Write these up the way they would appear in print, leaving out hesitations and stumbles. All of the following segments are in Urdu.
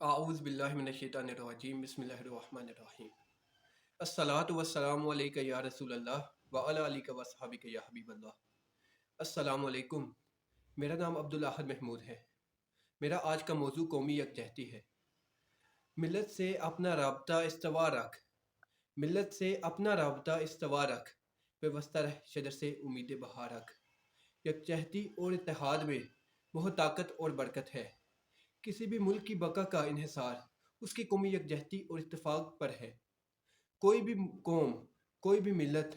اعوذ باللہ من الشیطان الرجیم بسم اللہ الرحمن الرحیم الصلاۃ والسلام علیک یا رسول اللہ وعلی آلک و صحابک یا حبیب اللہ۔ السلام علیکم، میرا نام عبدالاحد محمود ہے۔ میرا آج کا موضوع قومی یکجہتی ہے۔ ملت سے اپنا رابطہ استوا رکھ، ملت سے اپنا رابطہ استوا رکھ، پیوستہ رہ شجر سے امید بہار رکھ۔ یکجہتی اور اتحاد میں بہت طاقت اور برکت ہے۔ کسی بھی ملک کی بقا کا انحصار اس کی قومی یکجہتی اور اتفاق پر ہے۔ کوئی بھی قوم، کوئی بھی ملت،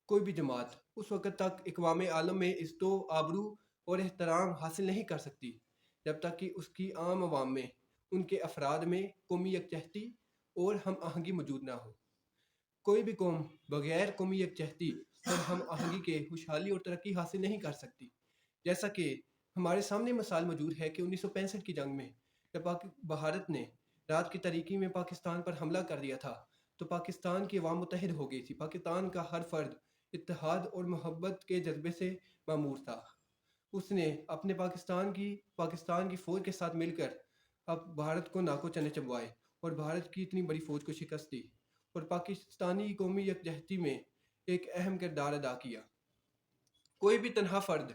کوئی بھی جماعت اس وقت تک اقوام عالم میں عزت و آبرو اور احترام حاصل نہیں کر سکتی جب تک کہ اس کی عام عوام میں، ان کے افراد میں قومی یکجہتی اور ہم آہنگی موجود نہ ہو۔ کوئی بھی قوم بغیر قومی یکجہتی اور ہم آہنگی کے خوشحالی اور ترقی حاصل نہیں کر سکتی۔ جیسا کہ ہمارے سامنے مثال موجود ہے کہ 1965 کی جنگ میں جب بھارت نے رات کی تاریکی میں پاکستان پر حملہ کر دیا تھا تو پاکستان کی عوام متحد ہو گئی تھی۔ پاکستان کا ہر فرد اتحاد اور محبت کے جذبے سے معمور تھا۔ اس نے اپنے پاکستان کی فوج کے ساتھ مل کر اب بھارت کو ناکو چنے چبوائے اور بھارت کی اتنی بڑی فوج کو شکست دی اور پاکستانی قومی یکجہتی میں ایک اہم کردار ادا کیا۔ کوئی بھی تنہا فرد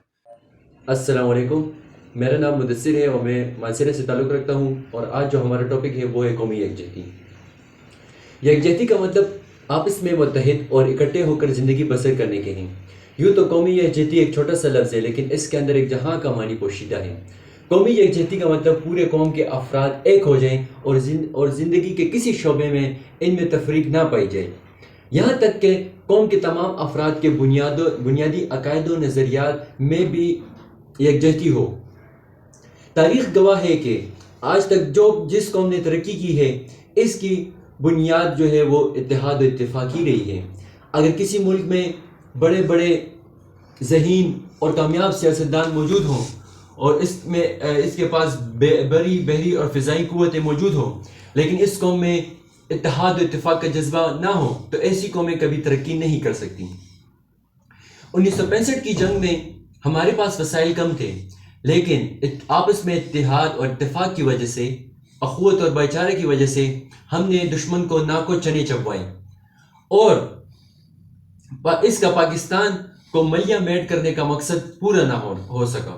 السلام علیکم، میرا نام مدثر ہے اور میں مانسیرہ سے تعلق رکھتا ہوں، اور آج جو ہمارا ٹاپک ہے وہ ہے قومی یکجہتی۔ یکجہتی کا مطلب آپس میں متحد اور اکٹھے ہو کر زندگی بسر کرنے کے ہیں۔ یوں تو قومی یکجہتی ایک چھوٹا سا لفظ ہے، لیکن اس کے اندر ایک جہاں کا معنی پوشیدہ ہے۔ قومی یکجہتی کا مطلب پورے قوم کے افراد ایک ہو جائیں اور زندگی کے کسی شعبے میں ان میں تفریق نہ پائی جائے، یہاں تک کہ قوم کے تمام افراد کے بنیادی عقائد و نظریات میں بھی یکجہتی ہو۔ تاریخ گواہ ہے کہ آج تک جس قوم نے ترقی کی ہے، اس کی بنیاد جو ہے وہ اتحاد و اتفاق ہی رہی ہے۔ اگر کسی ملک میں بڑے بڑے ذہین اور کامیاب سیاستدان موجود ہوں اور اس کے پاس بحری اور فضائی قوتیں موجود ہوں، لیکن اس قوم میں اتحاد و اتفاق کا جذبہ نہ ہو، تو ایسی قومیں کبھی ترقی نہیں کر سکتی۔ 1965 کی جنگ میں ہمارے پاس وسائل کم تھے، لیکن آپس میں اتحاد اور اتفاق کی وجہ سے، اخوت اور بھائی چارے کی وجہ سے ہم نے دشمن کو ناکو چنے چبوائے اور اس کا پاکستان کو ملیہ میٹ کرنے کا مقصد پورا نہ ہو سکا۔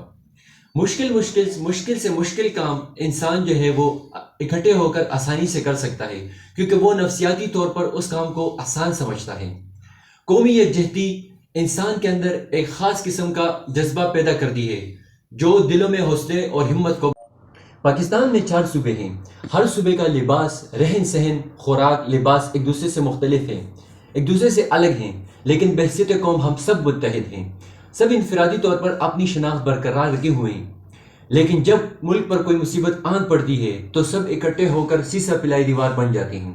مشکل سے مشکل کام انسان جو ہے وہ اکٹھے ہو کر آسانی سے کر سکتا ہے، کیونکہ وہ نفسیاتی طور پر اس کام کو آسان سمجھتا ہے۔ قومی یکجہتی انسان کے اندر ایک خاص قسم کا جذبہ پیدا کرتی ہے جو دلوں میں حوصلے اور ہمت کو۔ پاکستان میں 4 صوبے ہیں۔ ہر صوبے کا لباس، رہن سہن، خوراک، لباس ایک دوسرے سے مختلف ہیں، ایک دوسرے سے الگ ہیں، لیکن بحیثیت قوم ہم سب متحد ہیں۔ سب انفرادی طور پر اپنی شناخت برقرار رکھے ہوئے ہیں، لیکن جب ملک پر کوئی مصیبت آن پڑتی ہے تو سب اکٹھے ہو کر سیسا پلائی دیوار بن جاتے ہیں۔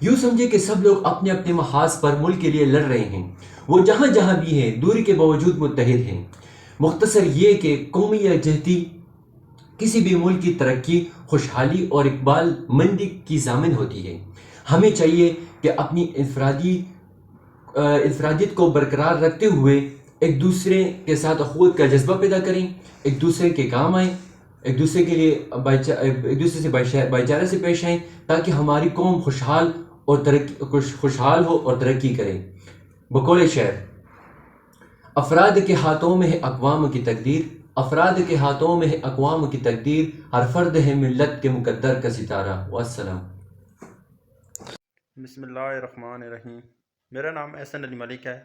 یوں سمجھے کہ سب لوگ اپنے اپنے محاذ پر ملک کے لیے لڑ رہے ہیں، وہ جہاں جہاں بھی ہیں دوری کے باوجود متحد ہیں۔ مختصر یہ کہ قومی یکجہتی کسی بھی ملک کی ترقی، خوشحالی اور اقبال مندی کی ضامن ہوتی ہے۔ ہمیں چاہیے کہ اپنی انفرادیت کو برقرار رکھتے ہوئے ایک دوسرے کے ساتھ اخوت کا جذبہ پیدا کریں، ایک دوسرے کے کام آئیں، ایک دوسرے کے لیے ایک دوسرے سے بھائی چارے سے پیش آئیں، تاکہ ہماری قوم خوشحال ہو اور ترقی کرے۔ بقول شعر: افراد کے ہاتھوں میں ہے اقوام کی تقدیر، افراد کے ہاتھوں میں ہے اقوام کی تقدیر، ہر فرد ہے ملت کے مقدر کا ستارہ۔ والسلام۔ بسم اللہ الرحمن الرحیم۔ میرا نام احسن علی ملک ہے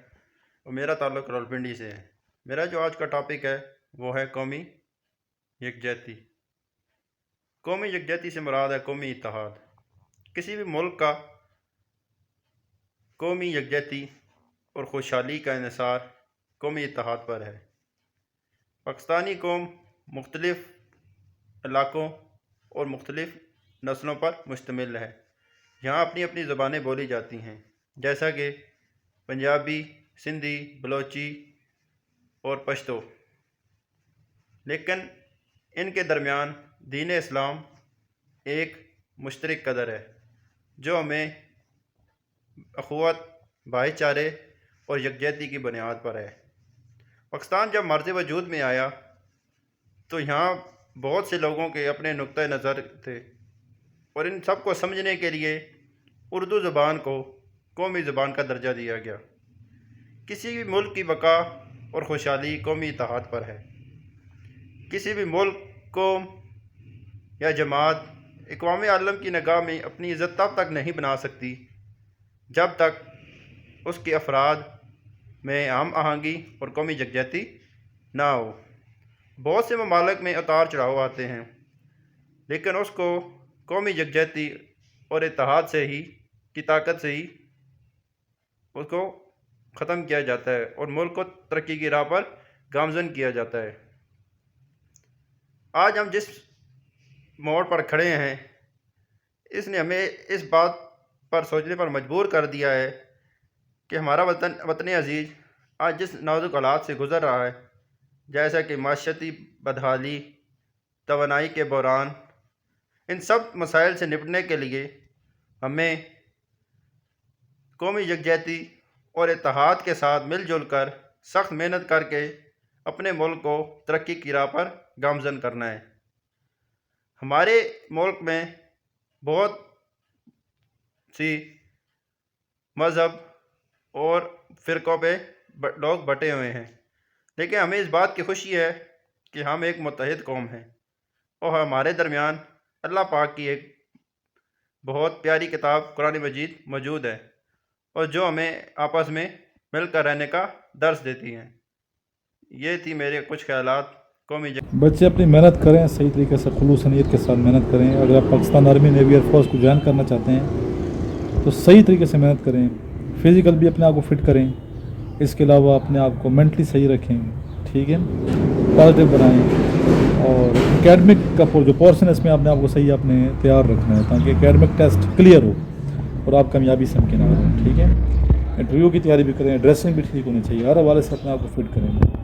اور میرا تعلق راولپنڈی سے ہے۔ میرا جو آج کا ٹاپک ہے وہ ہے قومی یکجہتی۔ قومی یکجہتی سے مراد ہے قومی اتحاد۔ کسی بھی ملک کا قومی یکجہتی اور خوشحالی کا انحصار قومی اتحاد پر ہے۔ پاکستانی قوم مختلف علاقوں اور مختلف نسلوں پر مشتمل ہے۔ یہاں اپنی اپنی زبانیں بولی جاتی ہیں، جیسا کہ پنجابی، سندھی، بلوچی اور پشتو، لیکن ان کے درمیان دین اسلام ایک مشترک قدر ہے جو ہمیں اخوت، بھائی چارے اور یکجہتی کی بنیاد پر ہے۔ پاکستان جب مرز وجود میں آیا تو یہاں بہت سے لوگوں کے اپنے نقطۂ نظر تھے، اور ان سب کو سمجھنے کے لیے اردو زبان کو قومی زبان کا درجہ دیا گیا۔ کسی بھی ملک کی بقا اور خوشحالی قومی اتحاد پر ہے۔ کسی بھی ملک، قوم یا جماعت اقوام عالم کی نگاہ میں اپنی عزت تب تک نہیں بنا سکتی جب تک اس کے افراد میں ہم آہنگی اور قومی یکجہتی نہ ہو۔ بہت سے ممالک میں اتار چڑھاؤ آتے ہیں، لیکن اس کو قومی یکجہتی اور اتحاد سے ہی کی طاقت سے ہی اس کو ختم کیا جاتا ہے اور ملک کو ترقی کی راہ پر گامزن کیا جاتا ہے۔ آج ہم جس موڑ پر کھڑے ہیں، اس نے ہمیں اس بات پر سوچنے پر مجبور کر دیا ہے کہ ہمارا وطن عزیز آج جس نازک حالات سے گزر رہا ہے، جیسا کہ معاشیتی بدحالی، توانائی کے بحران، ان سب مسائل سے نپٹنے کے لیے ہمیں قومی یکجہتی اور اتحاد کے ساتھ مل جل کر سخت محنت کر کے اپنے ملک کو ترقی کی راہ پر گامزن کرنا ہے۔ ہمارے ملک میں بہت سی مذہب اور فرقوں پہ لوگ بٹے ہوئے ہیں، لیکن ہمیں اس بات کی خوشی ہے کہ ہم ایک متحد قوم ہیں اور ہمارے درمیان اللہ پاک کی ایک بہت پیاری کتاب قرآن مجید موجود ہے، اور جو ہمیں آپس میں مل کر رہنے کا درس دیتی ہیں۔ یہ تھی میرے کچھ خیالات قومی بچے اپنی محنت کریں، صحیح طریقے سے خلوص نیت کے ساتھ محنت کریں۔ اگر آپ Pakistan army navy air force کو جوائن کرنا چاہتے ہیں تو صحیح طریقے سے محنت کریں، فزیکل بھی اپنے آپ کو فٹ کریں، اس کے علاوہ اپنے آپ کو مینٹلی صحیح رکھیں، ٹھیک ہے، پازیٹیو بنائیں، اور اکیڈمک کا جو پورشن ہے اس میں اپنے آپ کو صحیح اپنے تیار رکھنا ہے تاکہ اکیڈمک ٹیسٹ کلیئر ہو اور آپ کامیابی سے ممکن آ جائیں، ٹھیک ہے۔ انٹرویو کی تیاری بھی کریں، ڈریسنگ بھی ٹھیک ہونی چاہیے، ہر حوالے سے اپنے آپ کو فٹ کریں۔